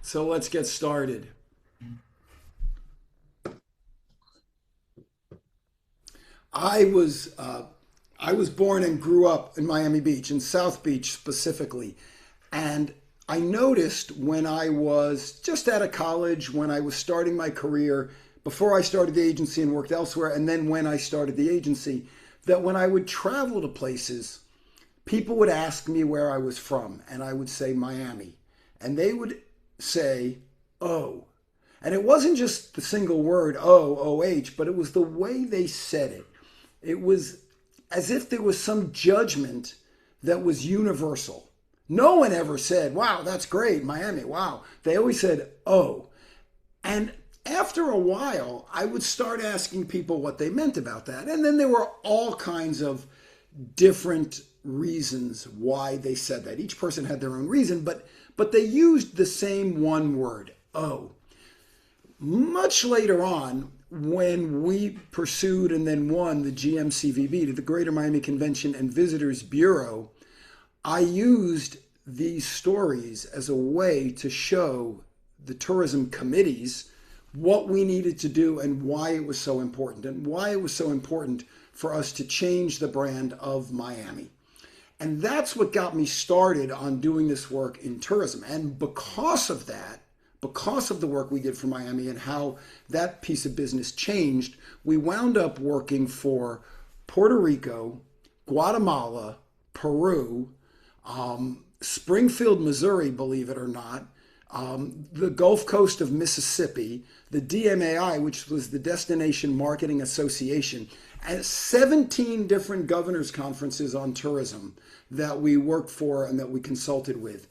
So let's get started. I was uh, I was born and grew up in Miami Beach, in South Beach specifically, and I noticed when I was just out of college, when I was starting my career, before I started the agency and worked elsewhere, and then when I started the agency, that when I would travel to places, people would ask me where I was from, and I would say Miami, and they would say, "Oh." And it wasn't just the single word OH, but it was the way they said it. It was as if there was some judgment that was universal. No one ever said, "Wow, that's great, Miami, wow." They always said, "Oh." And after a while, I would start asking people what they meant about that. And then there were all kinds of different reasons why they said that. Each person had their own reason, but they used the same one word, "Oh." Much later on, when we pursued and then won the GMCVB, to the Greater Miami Convention and Visitors Bureau, I used these stories as a way to show the tourism committees what we needed to do and why it was so important, and why it was so important for us to change the brand of Miami. And that's what got me started on doing this work in tourism. And because of that, because of the work we did for Miami and how that piece of business changed, we wound up working for Puerto Rico, Guatemala, Peru, Springfield, Missouri, believe it or not, the Gulf Coast of Mississippi, the DMAI, which was the Destination Marketing Association, and 17 different governors' conferences on tourism that we worked for and that we consulted with.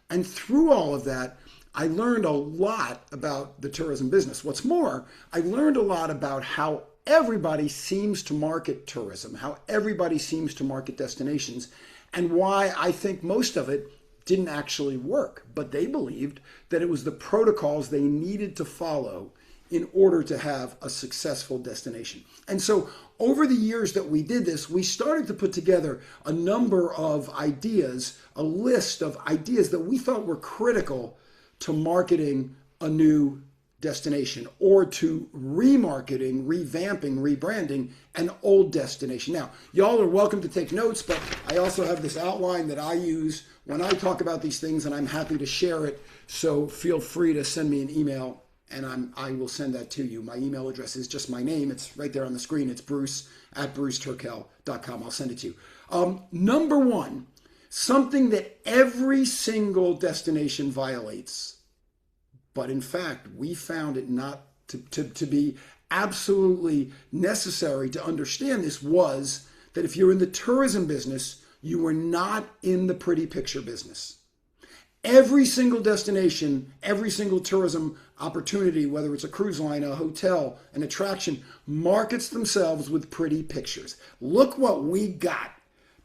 And through all of that, I learned a lot about the tourism business. What's more, I learned a lot about how everybody seems to market tourism, how everybody seems to market destinations, and why I think most of it didn't actually work. But they believed that it was the protocols they needed to follow in order to have a successful destination. And so over the years that we did this, we started to put together a number of ideas, a list of ideas that we thought were critical to marketing a new destination, or to remarketing, revamping, rebranding an old destination. Now, y'all are welcome to take notes, but I also have this outline that I use when I talk about these things, and I'm happy to share it. So feel free to send me an email, and I will send that to you. My email address is just my name. It's right there on the screen. It's bruce@bruceturkel.com. I'll send it to you. Number one, something that every single destination violates, but in fact, we found it not to be absolutely necessary to understand this, was that if you're in the tourism business, you were not in the pretty picture business. Every single destination, every single tourism opportunity, whether it's a cruise line, a hotel, an attraction, markets themselves with pretty pictures. Look what we got.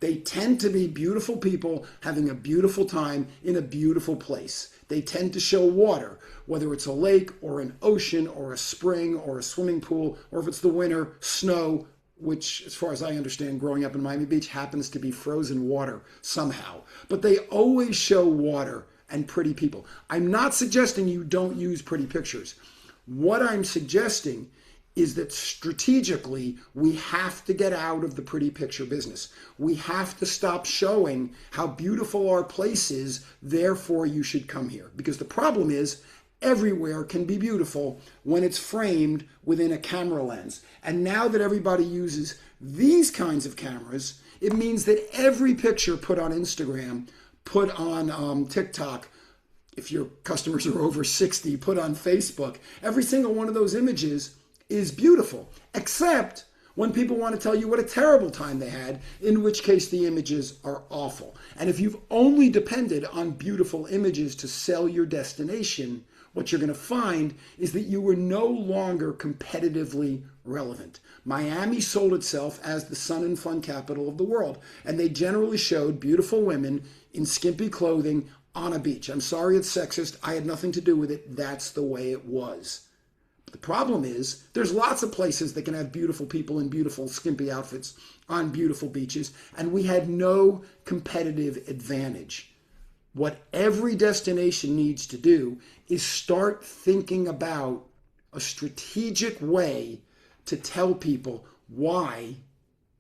They tend to be beautiful people having a beautiful time in a beautiful place. They tend to show water, whether it's a lake or an ocean or a spring or a swimming pool, or if it's the winter, snow, which, as far as I understand, growing up in Miami Beach, happens to be frozen water somehow. But they always show water and pretty people. I'm not suggesting you don't use pretty pictures. What I'm suggesting is that strategically, we have to get out of the pretty picture business. We have to stop showing how beautiful our place is, therefore you should come here. Because the problem is, everywhere can be beautiful when it's framed within a camera lens. And now that everybody uses these kinds of cameras, it means that every picture put on Instagram, put on TikTok, if your customers are over 60, put on Facebook, every single one of those images is beautiful, except when people want to tell you what a terrible time they had, in which case the images are awful. And if you've only depended on beautiful images to sell your destination, what you're going to find is that you were no longer competitively relevant. Miami sold itself as the sun and fun capital of the world, and they generally showed beautiful women in skimpy clothing on a beach. I'm sorry it's sexist. I had nothing to do with it. That's the way it was. The problem is there's lots of places that can have beautiful people in beautiful skimpy outfits on beautiful beaches, and we had no competitive advantage. What every destination needs to do is start thinking about a strategic way to tell people why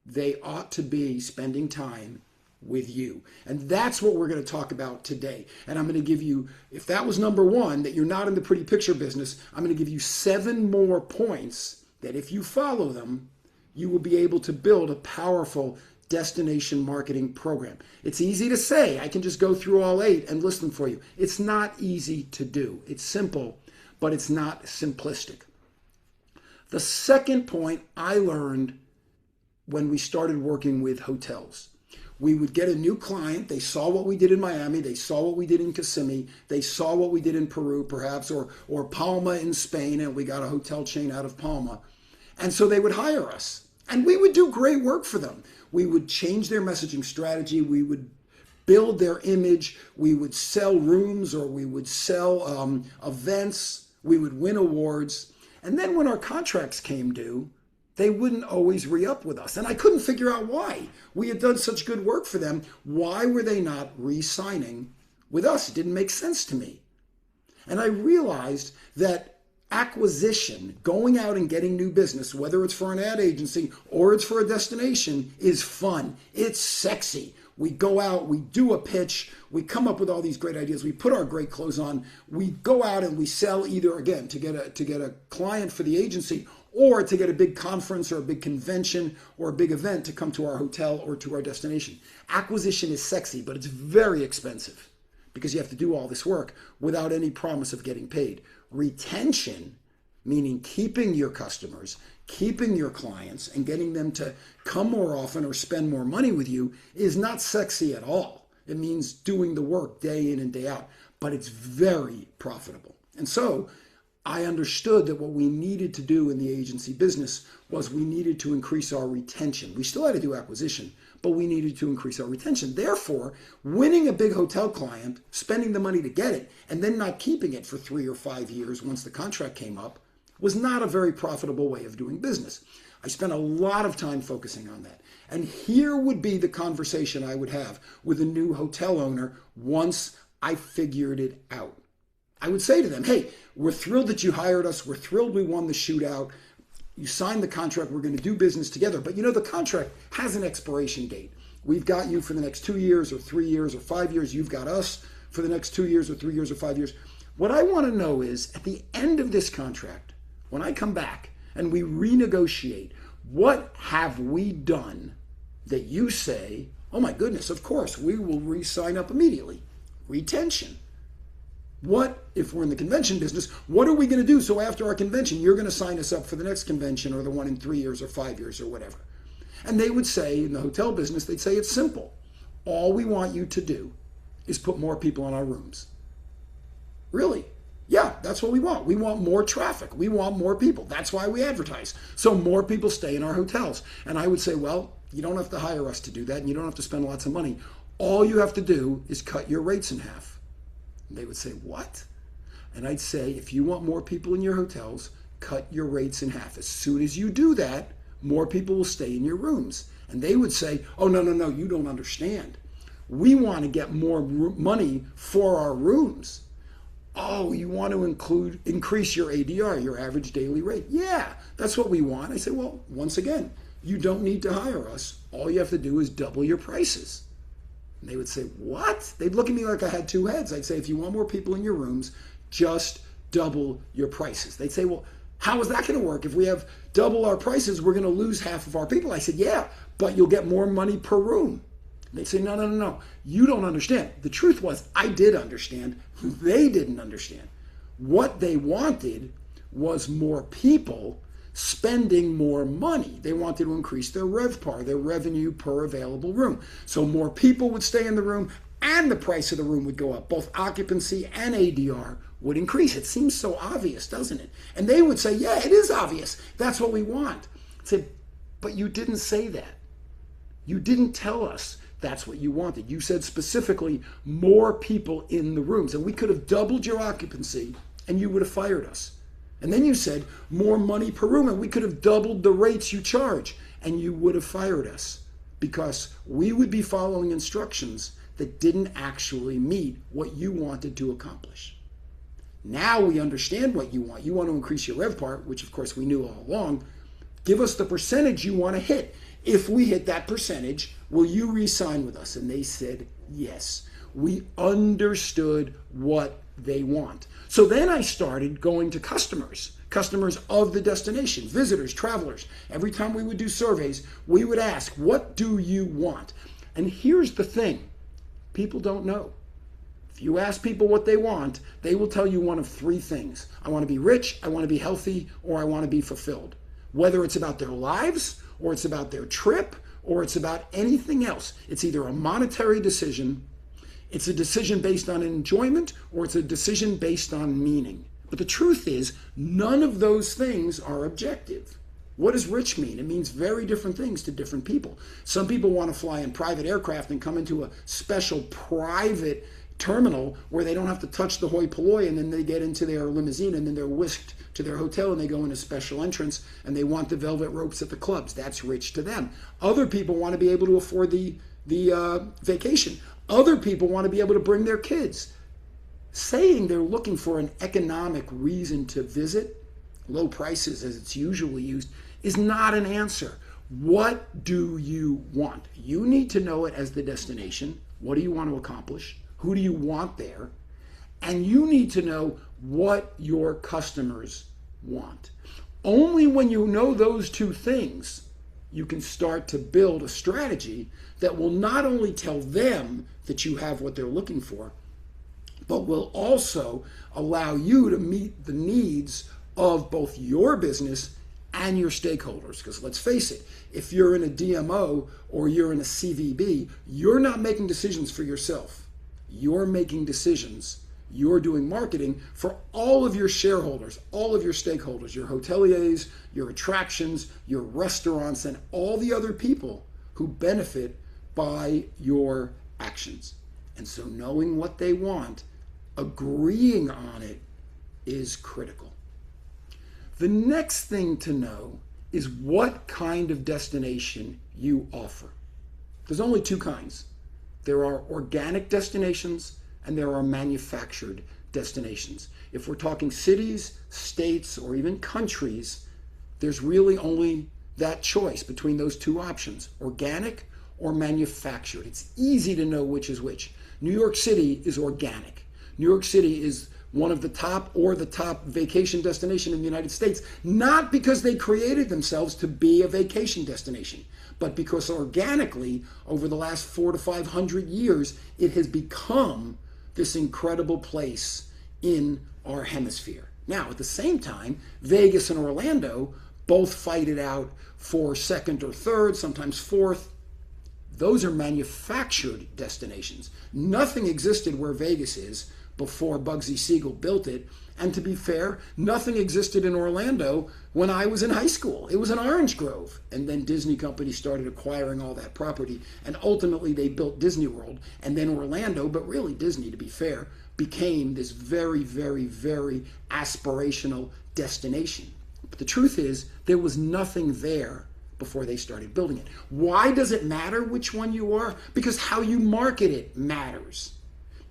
they ought to be spending time with you. And that's what we're going to talk about today. And I'm going to give you, if that was number one, that you're not in the pretty picture business, I'm going to give you 7 more points that if you follow them, you will be able to build a powerful destination marketing program. It's easy to say, I can just go through all 8 and list them for you. It's not easy to do. It's simple, but it's not simplistic. The second point I learned when we started working with hotels. We would get a new client. They saw what we did in Miami. They saw what we did in Kissimmee. They saw what we did in Peru, perhaps, or Palma in Spain, and we got a hotel chain out of Palma. And so they would hire us. And we would do great work for them. We would change their messaging strategy. We would build their image. We would sell rooms, or we would sell events. We would win awards. And then when our contracts came due, they wouldn't always re-up with us. And I couldn't figure out why. We had done such good work for them. Why were they not re-signing with us? It didn't make sense to me. And I realized that acquisition, going out and getting new business, whether it's for an ad agency or it's for a destination, is fun. It's sexy. We go out, we do a pitch, we come up with all these great ideas, we put our great clothes on, we go out and we sell either, again, to get a client for the agency, or to get a big conference or a big convention or a big event to come to our hotel or to our destination. Acquisition is sexy, but it's very expensive because you have to do all this work without any promise of getting paid. Retention, meaning keeping your customers, keeping your clients, and getting them to come more often or spend more money with you, is not sexy at all. It means doing the work day in and day out, but it's very profitable. And so I understood that what we needed to do in the agency business was we needed to increase our retention. We still had to do acquisition, but we needed to increase our retention. Therefore, winning a big hotel client, spending the money to get it, and then not keeping it for 3 or 5 years once the contract came up was not a very profitable way of doing business. I spent a lot of time focusing on that. And here would be the conversation I would have with a new hotel owner once I figured it out. I would say to them, hey, we're thrilled that you hired us. We're thrilled we won the shootout. You signed the contract. We're going to do business together. But you know, the contract has an expiration date. We've got you for the next 2 years or 3 years or 5 years. You've got us for the next 2 years or 3 years or 5 years. What I want to know is at the end of this contract, when I come back and we renegotiate, what have we done that you say, oh my goodness, of course, we will re-sign up immediately? Retention. What, if we're in the convention business, what are we going to do so after our convention, you're going to sign us up for the next convention or the one in 3 years or 5 years or whatever? And they would say, in the hotel business, they'd say it's simple. All we want you to do is put more people in our rooms. Really? Yeah, that's what we want. We want more traffic. We want more people. That's why we advertise. So more people stay in our hotels. And I would say, well, you don't have to hire us to do that, and you don't have to spend lots of money. All you have to do is cut your rates in half. And they would say, what? And I'd say, if you want more people in your hotels, cut your rates in half. As soon as you do that, more people will stay in your rooms. And they would say, oh, no, you don't understand. We want to get more money for our rooms. Oh, you want to increase your ADR, your average daily rate? Yeah, that's what we want. I say, well, once again, you don't need to hire us. All you have to do is double your prices. And they would say, what? They'd look at me like I had 2 heads. I'd say, if you want more people in your rooms, just double your prices. They'd say, well, how is that going to work? If we have double our prices, we're going to lose half of our people. I said, yeah, but you'll get more money per room. And they'd say, no. You don't understand. The truth was, I did understand. They didn't understand. What they wanted was more people spending more money. They wanted to increase their RevPAR, their revenue per available room. So more people would stay in the room and the price of the room would go up. Both occupancy and ADR would increase. It seems so obvious, doesn't it? And they would say, yeah, it is obvious. That's what we want. I'd say, but you didn't say that. You didn't tell us that's what you wanted. You said specifically more people in the rooms. And we could have doubled your occupancy and you would have fired us. And then you said more money per room, and we could have doubled the rates you charge, and you would have fired us because we would be following instructions that didn't actually meet what you wanted to accomplish. Now we understand what you want. You want to increase your RevPAR, which of course we knew all along. Give us the percentage you want to hit. If we hit that percentage, will you re-sign with us? And they said yes. We understood what they want. So then I started going to customers of the destination, visitors, travelers. Every time we would do surveys, we would ask, what do you want? And here's the thing, people don't know. If you ask people what they want, they will tell you one of three things. I want to be rich, I want to be healthy, or I want to be fulfilled. Whether it's about their lives, or it's about their trip, or it's about anything else. It's either a monetary decision, it's a decision based on enjoyment, or it's a decision based on meaning. But the truth is, none of those things are objective. What does rich mean? It means very different things to different people. Some people want to fly in private aircraft and come into a special private terminal where they don't have to touch the hoi polloi, and then they get into their limousine and then they're whisked to their hotel and they go in a special entrance and they want the velvet ropes at the clubs. That's rich to them. Other people want to be able to afford the vacation. Other people want to be able to bring their kids. Saying they're looking for an economic reason to visit, low prices as it's usually used, is not an answer. What do you want? You need to know it as the destination. What do you want to accomplish? Who do you want there? And you need to know what your customers want. Only when you know those two things, you can start to build a strategy that will not only tell them that you have what they're looking for, but will also allow you to meet the needs of both your business and your stakeholders. Because let's face it, if you're in a DMO or you're in a CVB, you're not making decisions for yourself. You're making decisions. You're doing marketing for all of your shareholders, all of your stakeholders, your hoteliers, your attractions, your restaurants, and all the other people who benefit by your actions. And so knowing what they want, agreeing on it, is critical. The next thing to know is what kind of destination you offer. There's only two kinds. There are organic destinations and there are manufactured destinations. If we're talking cities, states, or even countries, there's really only that choice between those two options, organic or manufactured. It's easy to know which is which. New York City is organic. New York City is one of the top vacation destination in the United States, not because they created themselves to be a vacation destination, but because organically, over the last 400 to 500 years, it has become this incredible place in our hemisphere. Now, at the same time, Vegas and Orlando both fight it out for second or third, sometimes fourth. Those are manufactured destinations. Nothing existed where Vegas is before Bugsy Siegel built it. And to be fair, nothing existed in Orlando when I was in high school. It was an orange grove. And then Disney Company started acquiring all that property. And ultimately they built Disney World. And then Orlando, but really Disney, to be fair, became this very, very, very aspirational destination. But the truth is, there was nothing there before they started building it. Why does it matter which one you are? Because how you market it matters.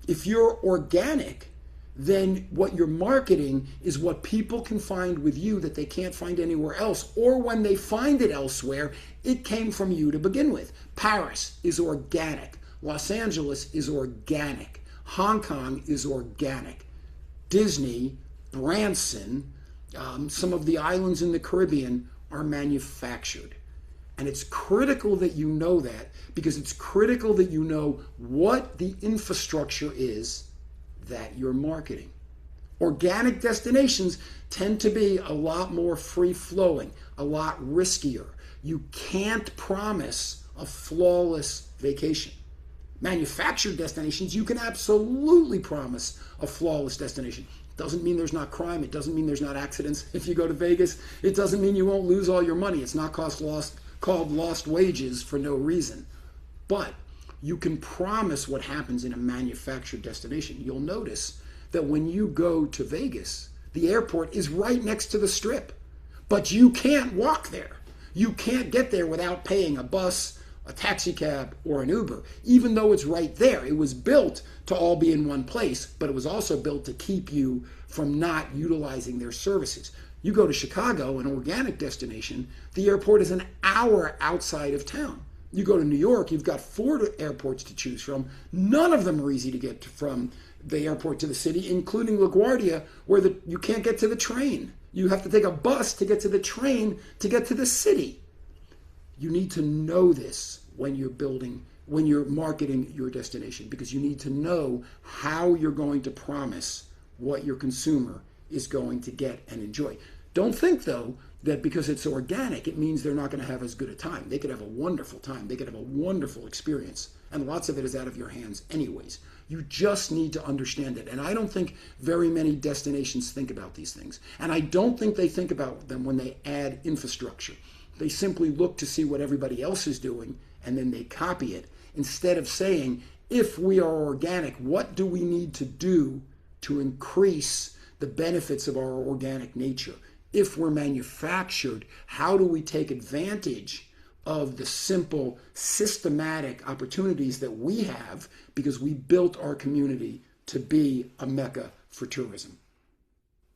If you're organic, then what you're marketing is what people can find with you that they can't find anywhere else. Or when they find it elsewhere, it came from you to begin with. Paris is organic. Los Angeles is organic. Hong Kong is organic. Disney, Branson, some of the islands in the Caribbean are manufactured. And it's critical that you know that, because it's critical that you know what the infrastructure is that you're marketing. Organic destinations tend to be a lot more free-flowing, a lot riskier. You can't promise a flawless vacation. Manufactured destinations, you can absolutely promise a flawless destination. Doesn't mean there's not crime. It doesn't mean there's not accidents. If you go to Vegas, it doesn't mean you won't lose all your money. It's not called lost wages for no reason. But you can promise what happens in a manufactured destination. You'll notice that when you go to Vegas, the airport is right next to the Strip. But you can't walk there. You can't get there without paying a bus a taxi cab or an Uber, even though it's right there. It was built to all be in one place, but it was also built to keep you from not utilizing their services. You go to Chicago, an organic destination, the airport is an hour outside of town. You go to New York, you've got 4 airports to choose from. None of them are easy to get from the airport to the city, including LaGuardia, where you can't get to the train. You have to take a bus to get to the train to get to the city. You need to know this when you're marketing your destination, because you need to know how you're going to promise what your consumer is going to get and enjoy. Don't think, though, that because it's organic, it means they're not going to have as good a time. They could have a wonderful time. They could have a wonderful experience. And lots of it is out of your hands anyways. You just need to understand it. And I don't think very many destinations think about these things. And I don't think they think about them when they add infrastructure. They simply look to see what everybody else is doing, and then they copy it, instead of saying, if we are organic, what do we need to do to increase the benefits of our organic nature? If we're manufactured, how do we take advantage of the simple, systematic opportunities that we have because we built our community to be a mecca for tourism?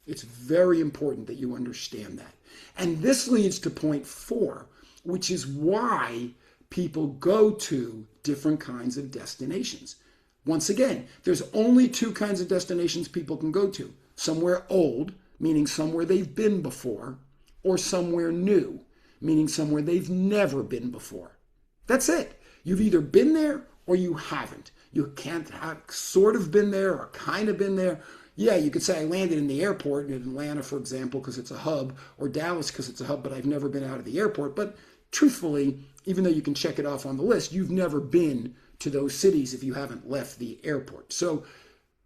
It's very important that you understand that. And this leads to point 4, which is why people go to different kinds of destinations. Once again, there's only 2 kinds of destinations people can go to. Somewhere old, meaning somewhere they've been before, or somewhere new, meaning somewhere they've never been before. That's it. You've either been there or you haven't. You can't have sort of been there or kind of been there. Yeah, you could say I landed in the airport in Atlanta, for example, because it's a hub, or Dallas because it's a hub, but I've never been out of the airport. But truthfully, even though you can check it off on the list, you've never been to those cities if you haven't left the airport. So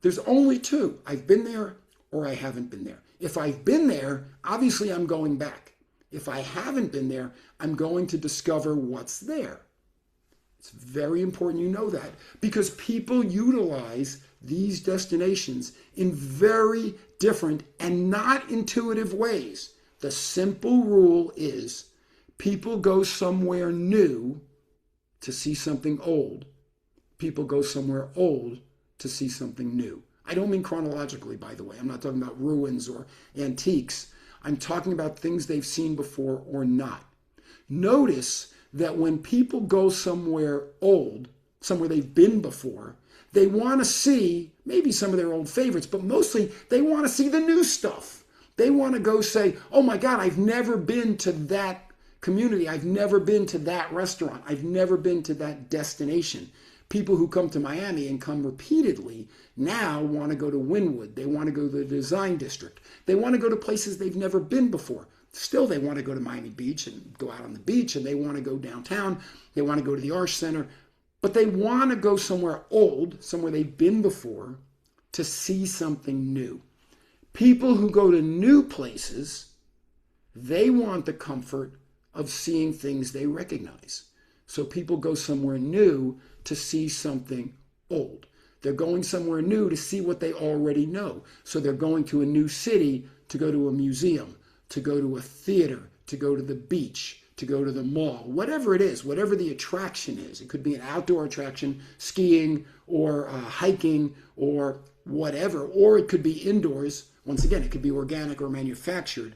there's only 2. I've been there or I haven't been there. If I've been there, obviously I'm going back. If I haven't been there, I'm going to discover what's there. It's very important you know that, because people utilize these destinations in very different and not intuitive ways. The simple rule is people go somewhere new to see something old. People go somewhere old to see something new. I don't mean chronologically, by the way. I'm not talking about ruins or antiques. I'm talking about things they've seen before or not. Notice that when people go somewhere old, somewhere they've been before, they want to see maybe some of their old favorites, but mostly they want to see the new stuff. They want to go say, oh my God, I've never been to that community. I've never been to that restaurant. I've never been to that destination. People who come to Miami and come repeatedly now want to go to Wynwood. They want to go to the Design District. They want to go to places they've never been before. Still, they want to go to Miami Beach and go out on the beach, and they want to go downtown. They want to go to the Arch Center. But they want to go somewhere old, somewhere they've been before, to see something new. People who go to new places, they want the comfort of seeing things they recognize. So people go somewhere new to see something old. They're going somewhere new to see what they already know. So they're going to a new city to go to a museum, to go to a theater, to go to the beach, to go to the mall, whatever it is, whatever the attraction is. It could be an outdoor attraction, skiing or hiking or whatever, or it could be indoors. Once again, it could be organic or manufactured.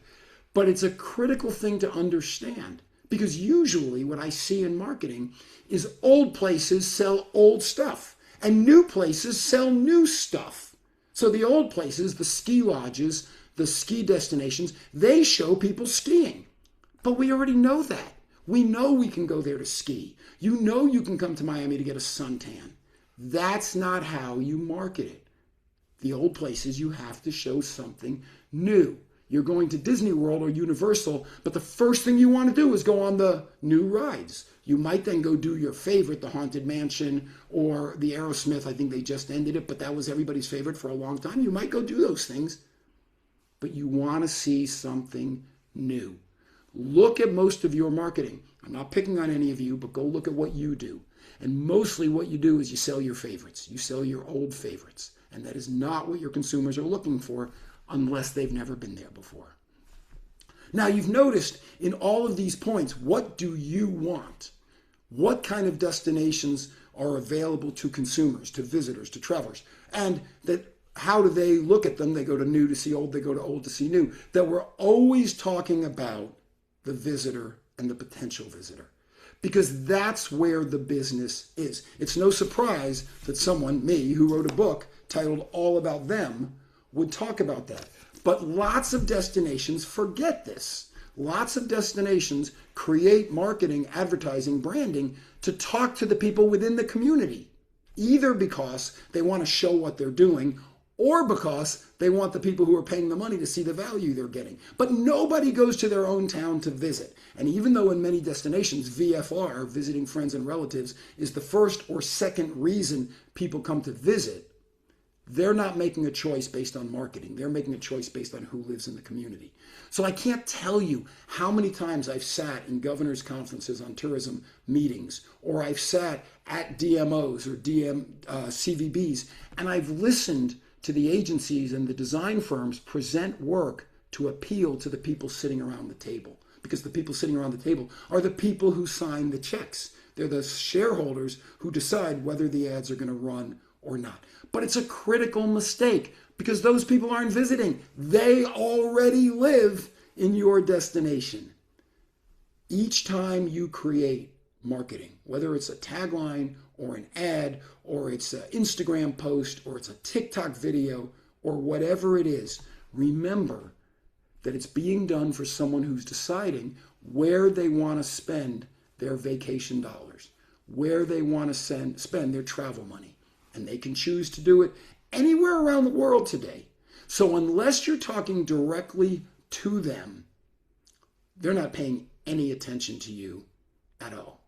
But it's a critical thing to understand, because usually what I see in marketing is old places sell old stuff and new places sell new stuff. So the old places, the ski lodges, the ski destinations, they show people skiing. But we already know that. We know we can go there to ski. You know you can come to Miami to get a suntan. That's not how you market it. The old places, you have to show something new. You're going to Disney World or Universal, but the first thing you want to do is go on the new rides. You might then go do your favorite, the Haunted Mansion or the Aerosmith. I think they just ended it, but that was everybody's favorite for a long time. You might go do those things, but you want to see something new. Look at most of your marketing. I'm not picking on any of you, but go look at what you do. And mostly what you do is you sell your favorites. You sell your old favorites. And that is not what your consumers are looking for unless they've never been there before. Now, you've noticed in all of these points, what do you want? What kind of destinations are available to consumers, to visitors, to travelers? And that how do they look at them? They go to new to see old, they go to old to see new. That we're always talking about the visitor and the potential visitor, because that's where the business is. It's no surprise that someone, me, who wrote a book titled All About Them, would talk about that. But lots of destinations forget this. Lots of destinations create marketing, advertising, branding to talk to the people within the community, either because they want to show what they're doing or because they want the people who are paying the money to see the value they're getting. But nobody goes to their own town to visit. And even though in many destinations, VFR, visiting friends and relatives, is the first or second reason people come to visit, they're not making a choice based on marketing. They're making a choice based on who lives in the community. So I can't tell you how many times I've sat in governors' conferences on tourism meetings, or I've sat at DMOs or CVBs, and I've listened to the agencies and the design firms present work to appeal to the people sitting around the table. Because the people sitting around the table are the people who sign the checks. They're the shareholders who decide whether the ads are going to run or not. But it's a critical mistake because those people aren't visiting. They already live in your destination. Each time you create marketing, whether it's a tagline or an ad or it's an Instagram post or it's a TikTok video or whatever it is, remember that it's being done for someone who's deciding where they want to spend their vacation dollars, where they want to spend their travel money. And they can choose to do it anywhere around the world today. So unless you're talking directly to them, they're not paying any attention to you at all.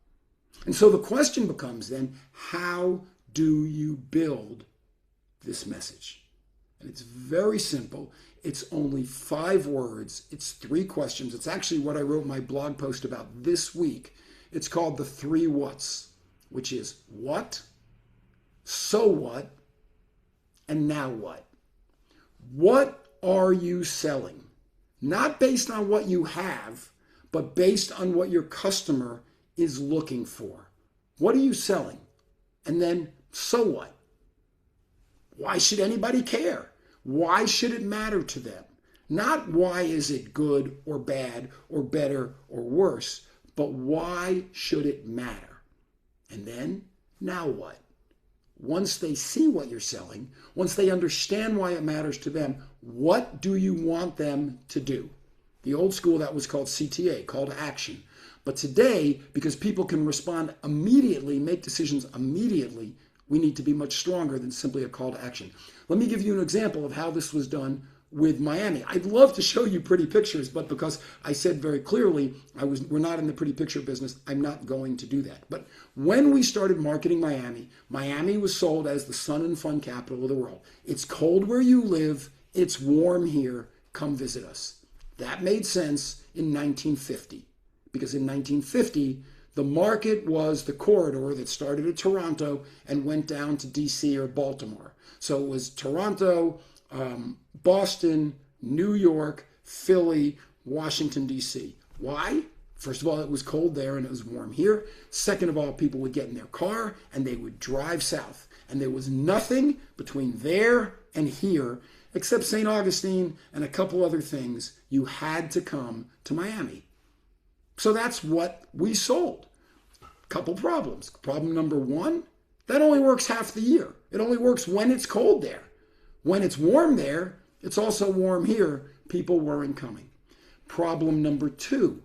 And so the question becomes then, how do you build this message? And it's very simple. It's only 5 words. It's 3 questions. It's actually what I wrote my blog post about this week. It's called the 3 whats, which is what, so what, and now what? What are you selling? Not based on what you have, but based on what your customer is looking for. What are you selling? And then, so what? Why should anybody care? Why should it matter to them? Not why is it good or bad or better or worse, but why should it matter? And then, now what? Once they see what you're selling, once they understand why it matters to them, what do you want them to do? The old school, that was called CTA, call to action. But today, because people can respond immediately, make decisions immediately, we need to be much stronger than simply a call to action. Let me give you an example of how this was done with Miami. I'd love to show you pretty pictures, but because I said very clearly we're not in the pretty picture business, I'm not going to do that. But when we started marketing Miami, Miami was sold as the sun and fun capital of the world. It's cold where you live, it's warm here, come visit us. That made sense in 1950, because in 1950, the market was the corridor that started at Toronto and went down to DC or Baltimore. So it was Toronto, Boston, New York, Philly, Washington, D.C. Why? First of all, it was cold there and it was warm here. Second of all, people would get in their car and they would drive south. And there was nothing between there and here except St. Augustine and a couple other things. You had to come to Miami. So that's what we sold. Couple problems. Problem number 1, that only works half the year. It only works when it's cold there. When it's warm there, it's also warm here. People weren't coming. Problem number 2,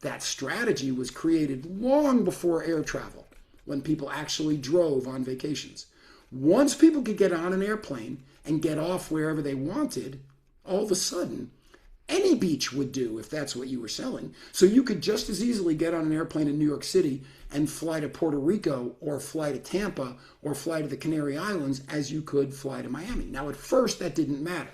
that strategy was created long before air travel, when people actually drove on vacations. Once people could get on an airplane and get off wherever they wanted, all of a sudden, any beach would do if that's what you were selling. So you could just as easily get on an airplane in New York City and fly to Puerto Rico or fly to Tampa or fly to the Canary Islands as you could fly to Miami. Now, at first, that didn't matter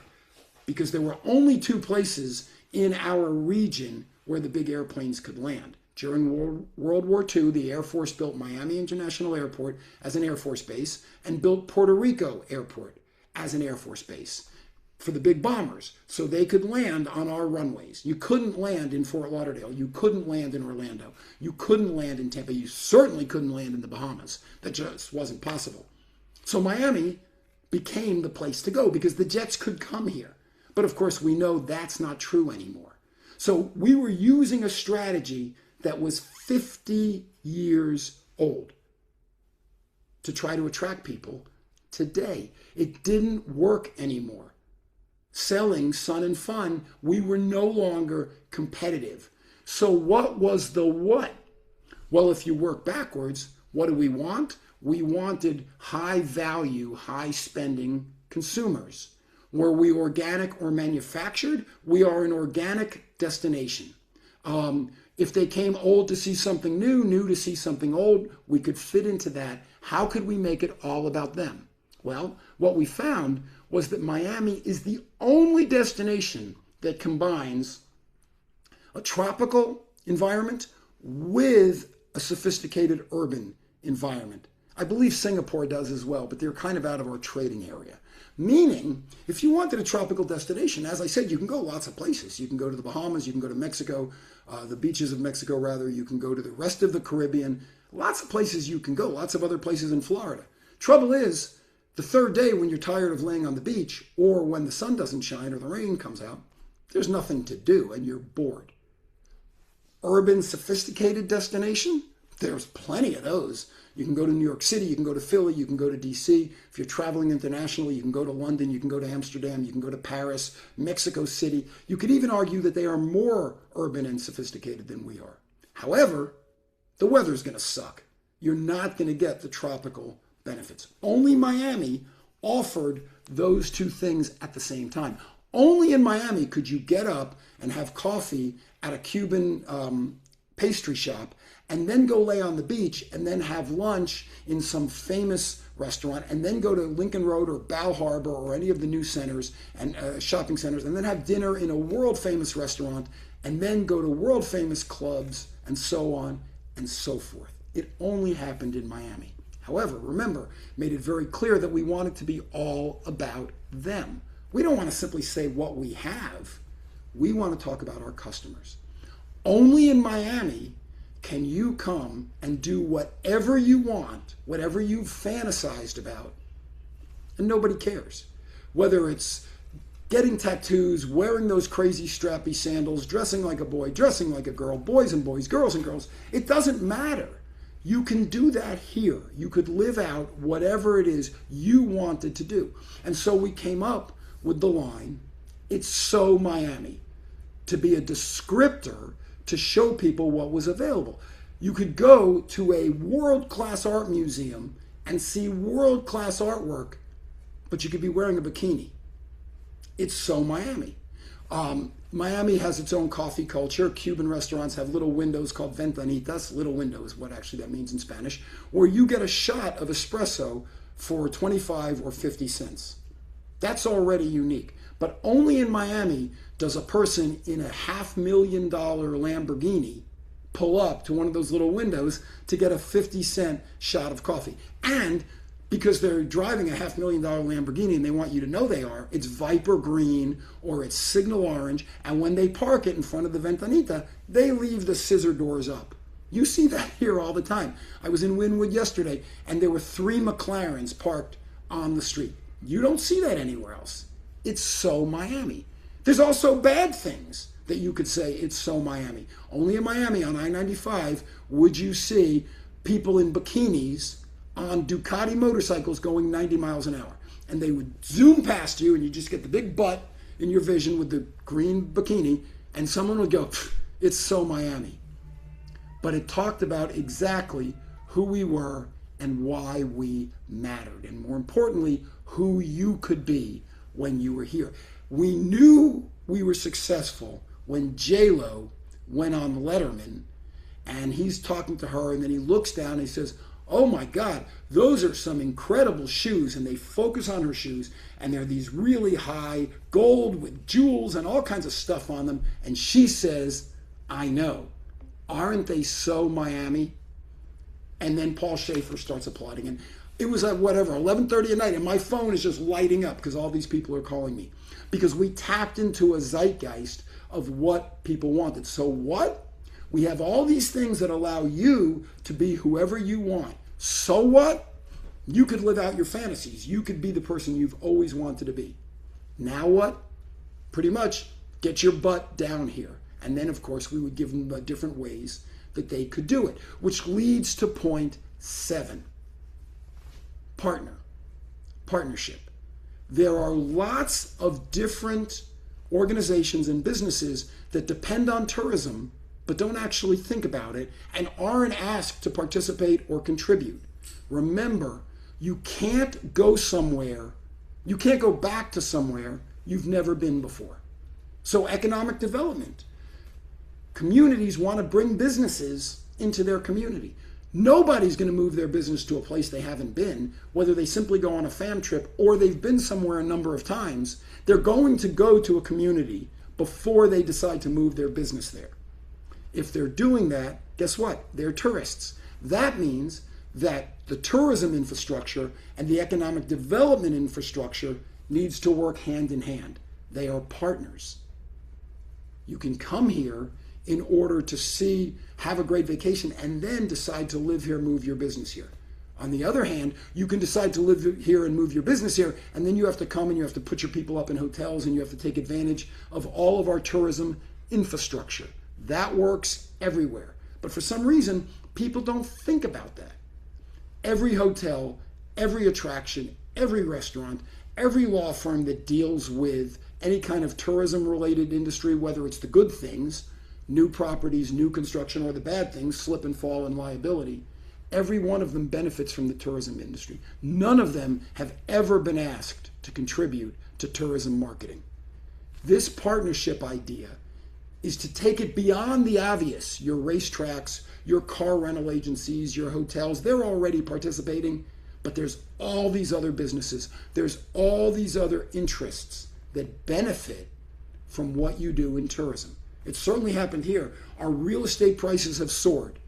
because there were only 2 places in our region where the big airplanes could land. During World War II, the Air Force built Miami International Airport as an Air Force base and built Puerto Rico Airport as an Air Force base. for the big bombers so they could land on our runways. You couldn't land in Fort Lauderdale. You couldn't land in Orlando. You couldn't land in Tampa. You certainly couldn't land in the Bahamas. That just wasn't possible. So Miami became the place to go because the jets could come here. But of course, we know that's not true anymore. So we were using a strategy that was 50 years old to try to attract people today. It didn't work anymore. Selling Sun and Fun, we were no longer competitive. So what was the what? Well, if you work backwards, what do we want? We wanted high value, high spending consumers. Were we organic or manufactured? We are an organic destination. If they came old to see something new, new to see something old, we could fit into that. How could we make it all about them? Well, what we found was that Miami is the only destination that combines a tropical environment with a sophisticated urban environment. I believe Singapore does as well, but they're kind of out of our trading area. Meaning, if you wanted a tropical destination, as I said, you can go lots of places. You can go to the Bahamas, you can go to Mexico, the beaches of Mexico rather, you can go to the rest of the Caribbean. Lots of places you can go, lots of other places in Florida. Trouble is, the third day when you're tired of laying on the beach or when the sun doesn't shine or the rain comes out, there's nothing to do and you're bored. Urban, sophisticated destination, there's plenty of those. You can go to New York City, you can go to Philly, you can go to DC. If you're traveling internationally, you can go to London, you can go to Amsterdam, you can go to Paris, Mexico City. You could even argue that they are more urban and sophisticated than we are. However, the weather's going to suck. You're not going to get the tropical benefits. Only Miami offered those two things at the same time. Only in Miami could you get up and have coffee at a Cuban pastry shop and then go lay on the beach and then have lunch in some famous restaurant and then go to Lincoln Road or Bow Harbor or any of the new centers and shopping centers and then have dinner in a world famous restaurant and then go to world famous clubs and so on and so forth. It only happened in Miami. However, remember, made it very clear that we want it to be all about them. We don't want to simply say what we have. We want to talk about our customers. Only in Miami can you come and do whatever you want, whatever you've fantasized about, and nobody cares. Whether it's getting tattoos, wearing those crazy strappy sandals, dressing like a boy, dressing like a girl, boys and boys, girls and girls, it doesn't matter. You can do that here. You could live out whatever it is you wanted to do. And so we came up with the line, it's so Miami, to be a descriptor to show people what was available. You could go to a world-class art museum and see world-class artwork, but you could be wearing a bikini. It's so Miami. Miami has its own coffee culture. Cuban restaurants have little windows called ventanitas. Little window is what actually that means in Spanish, where you get a shot of espresso for 25 or 50 cents. That's already unique. But only in Miami does a person in a $500,000 Lamborghini pull up to one of those little windows to get a 50-cent shot of coffee. And because they're driving a $500,000 Lamborghini and they want you to know they are, it's Viper green or it's signal orange. And when they park it in front of the Ventanita, they leave the scissor doors up. You see that here all the time. I was in Wynwood yesterday and there were 3 McLarens parked on the street. You don't see that anywhere else. It's so Miami. There's also bad things that you could say it's so Miami. Only in Miami on I-95 would you see people in bikinis on Ducati motorcycles going 90 miles an hour. And they would zoom past you and you just get the big butt in your vision with the green bikini and someone would go, it's so Miami. But it talked about exactly who we were and why we mattered. And more importantly, who you could be when you were here. We knew we were successful when J-Lo went on Letterman and he's talking to her and then he looks down and he says, oh my God, those are some incredible shoes. And they focus on her shoes and they're these really high gold with jewels and all kinds of stuff on them. And she says, I know. Aren't they so Miami? And then Paul Schaefer starts applauding. And It was at whatever, 11:30 at night, and my phone is just lighting up because all these people are calling me. Because we tapped into a zeitgeist of what people wanted. So what? We have all these things that allow you to be whoever you want. So what? You could live out your fantasies. You could be the person you've always wanted to be. Now what? Pretty much get your butt down here. And then, of course, we would give them different ways that they could do it, which leads to point 7. Partnership. There are lots of different organizations and businesses that depend on tourism but don't actually think about it and aren't asked to participate or contribute. Remember, you can't go somewhere, you can't go back to somewhere you've never been before. So economic development. Communities want to bring businesses into their community. Nobody's going to move their business to a place they haven't been, whether they simply go on a fam trip or they've been somewhere a number of times. They're going to go to a community before they decide to move their business there. If they're doing that, guess what? They're tourists. That means that the tourism infrastructure and the economic development infrastructure needs to work hand in hand. They are partners. You can come here in order to see, have a great vacation, and then decide to live here, move your business here. On the other hand, you can decide to live here and move your business here, and then you have to come and you have to put your people up in hotels and you have to take advantage of all of our tourism infrastructure. That works everywhere. But for some reason, people don't think about that. Every hotel, every attraction, every restaurant, every law firm that deals with any kind of tourism-related industry, whether it's the good things, new properties, new construction, or the bad things, slip and fall and liability, every one of them benefits from the tourism industry. None of them have ever been asked to contribute to tourism marketing. This partnership idea is to take it beyond the obvious. Your racetracks, your car rental agencies, your hotels, they're already participating, but there's all these other businesses. There's all these other interests that benefit from what you do in tourism. It certainly happened here. Our real estate prices have soared.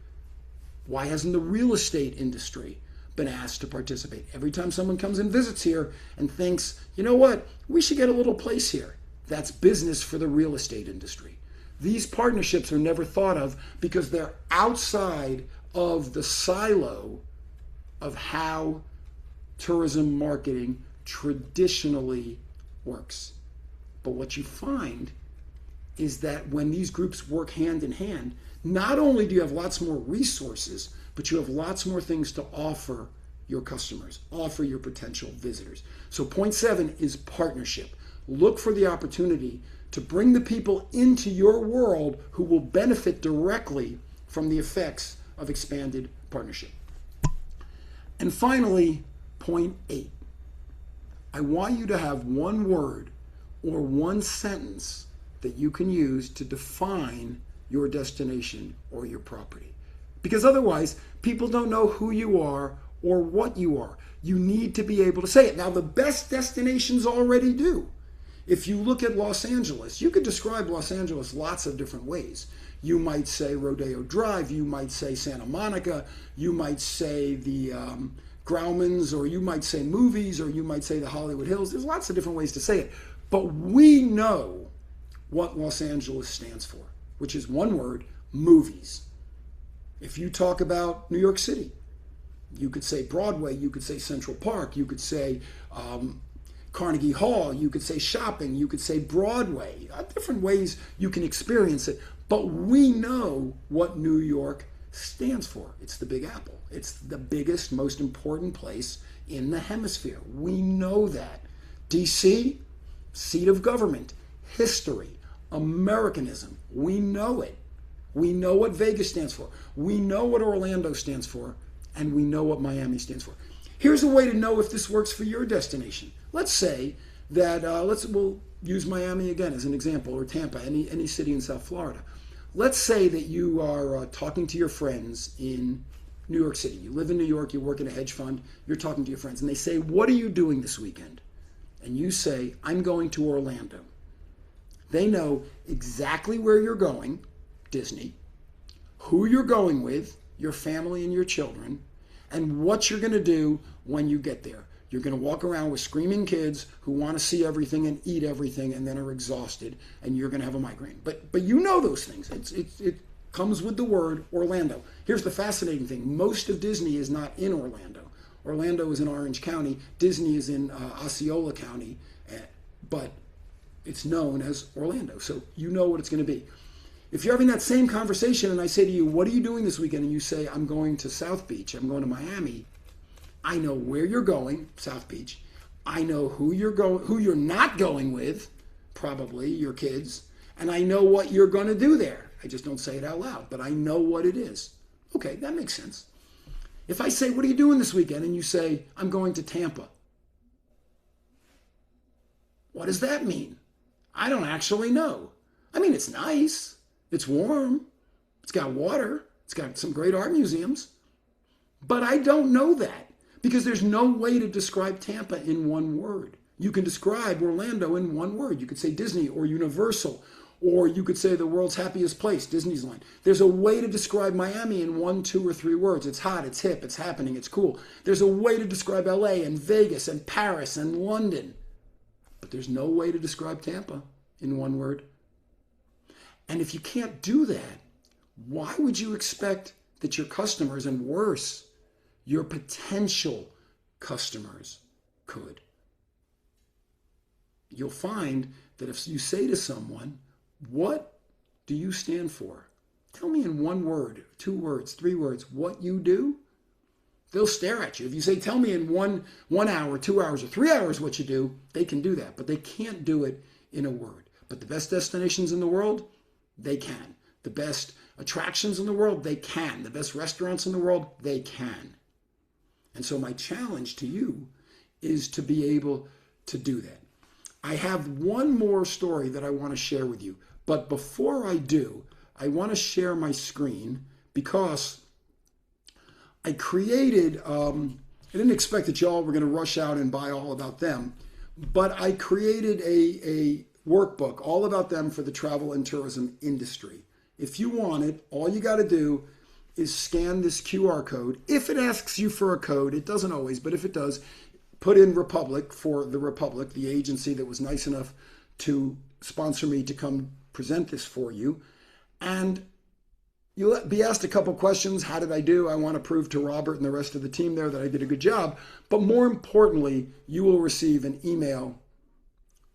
Why hasn't the real estate industry been asked to participate? Every time someone comes and visits here and thinks, you know what, we should get a little place here. That's business for the real estate industry. These partnerships are never thought of because they're outside of the silo of how tourism marketing traditionally works. But what you find is that when these groups work hand in hand, not only do you have lots more resources, but you have lots more things to offer your customers, offer your potential visitors. So point 7 is partnership. Look for the opportunity to bring the people into your world who will benefit directly from the effects of expanded partnership. And finally, point 8. I want you to have one word or one sentence that you can use to define your destination or your property. Because otherwise, people don't know who you are or what you are. You need to be able to say it. Now, the best destinations already do. If you look at Los Angeles, you could describe Los Angeles lots of different ways. You might say Rodeo Drive, you might say Santa Monica, you might say the Grauman's, or you might say movies, or you might say the Hollywood Hills. There's lots of different ways to say it. But we know what Los Angeles stands for, which is one word, movies. If you talk about New York City, you could say Broadway, you could say Central Park, you could say Carnegie Hall, you could say shopping, you could say Broadway. Different ways you can experience it. But we know what New York stands for. It's the Big Apple. It's the biggest, most important place in the hemisphere. We know that. DC, seat of government, history, Americanism. We know it. We know what Vegas stands for. We know what Orlando stands for. And we know what Miami stands for. Here's a way to know if this works for your destination. Let's say that, we'll use Miami again as an example, or Tampa, any city in South Florida. Let's say that you are talking to your friends in New York City. You live in New York, you work in a hedge fund, you're talking to your friends, and they say, what are you doing this weekend? And you say, I'm going to Orlando. They know exactly where you're going, Disney, who you're going with, your family and your children, and what you're going to do when you get there. You're going to walk around with screaming kids who want to see everything and eat everything and then are exhausted, and you're going to have a migraine. But you know those things. It comes with the word Orlando. Here's the fascinating thing. Most of Disney is not in Orlando. Orlando is in Orange County. Disney is in Osceola County, but it's known as Orlando. So you know what it's going to be. If you're having that same conversation and I say to you, what are you doing this weekend? And you say, I'm going to South Beach. I'm going to Miami. I know where you're going, South Beach. I know who you're not going with, probably your kids. And I know what you're going to do there. I just don't say it out loud, but I know what it is. Okay, that makes sense. If I say, what are you doing this weekend? And you say, I'm going to Tampa. What does that mean? I don't actually know. I mean, it's nice. It's warm. It's got water. It's got some great art museums. But I don't know that because there's no way to describe Tampa in one word. You can describe Orlando in one word. You could say Disney or Universal, or you could say the world's happiest place, Disneyland. There's a way to describe Miami in 1, 2, or 3 words. It's hot, it's hip, it's happening, it's cool. There's a way to describe LA and Vegas and Paris and London. But there's no way to describe Tampa in one word. And if you can't do that, why would you expect that your customers, and worse, your potential customers, could? You'll find that if you say to someone, what do you stand for? Tell me in 1 word, 2 words, 3 words what you do. They'll stare at you. If you say, tell me in 1 hour, 2 hours, or 3 hours what you do, they can do that. But they can't do it in a word. But the best destinations in the world, they can. The best attractions in the world, they can. The best restaurants in the world, they can. And so my challenge to you is to be able to do that. I have one more story that I want to share with you. But before I do, I want to share my screen because I created, I didn't expect that y'all were going to rush out and buy All About Them, but I created a workbook all about them for the travel and tourism industry. If you want it, all you got to do is scan this QR code. If it asks you for a code, it doesn't always, but if it does, put in Republic for the Republic, the agency that was nice enough to sponsor me to come present this for you. And you'll be asked a couple questions. How did I do? I want to prove to Robert and the rest of the team there that I did a good job. But more importantly, you will receive an email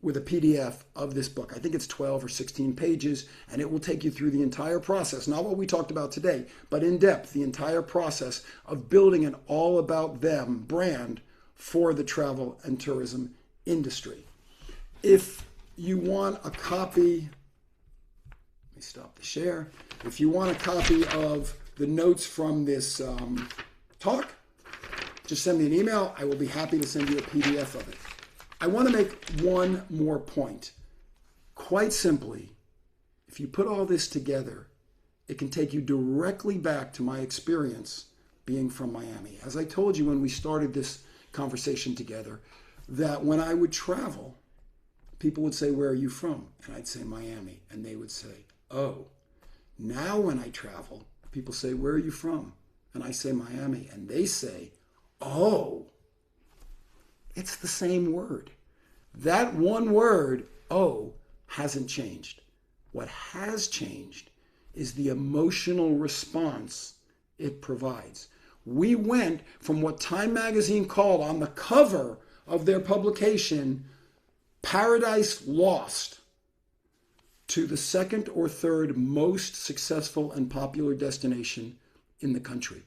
with a PDF of this book. I think it's 12 or 16 pages, and it will take you through the entire process, not what we talked about today, but in depth, the entire process of building an All About Them brand for the travel and tourism industry. If you want a copy, let me stop the share. If you want a copy of the notes from this talk, just send me an email. I will be happy to send you a PDF of it. I want to make one more point. Quite simply, if you put all this together, it can take you directly back to my experience being from Miami. As I told you when we started this conversation together, that when I would travel, people would say, where are you from? And I'd say Miami. And they would say, oh. Now when I travel, people say, where are you from? And I say Miami. And they say, oh. It's the same word. That one word, oh, hasn't changed. What has changed is the emotional response it provides. We went from what Time magazine called on the cover of their publication, Paradise Lost, to the 2nd or 3rd most successful and popular destination in the country.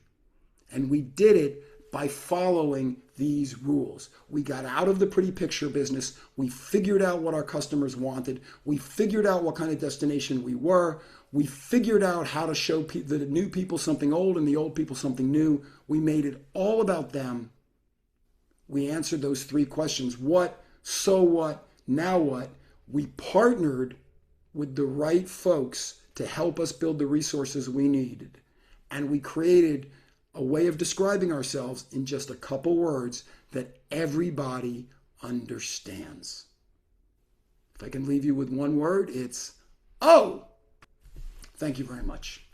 And we did it by following these rules. We got out of the pretty picture business. We figured out what our customers wanted. We figured out what kind of destination we were. We figured out how to show the new people something old and the old people something new. We made it all about them. We answered those 3 questions. What, so what, now what? We partnered with the right folks to help us build the resources we needed. And we created a way of describing ourselves in just a couple words that everybody understands. If I can leave you with one word, it's oh. Thank you very much.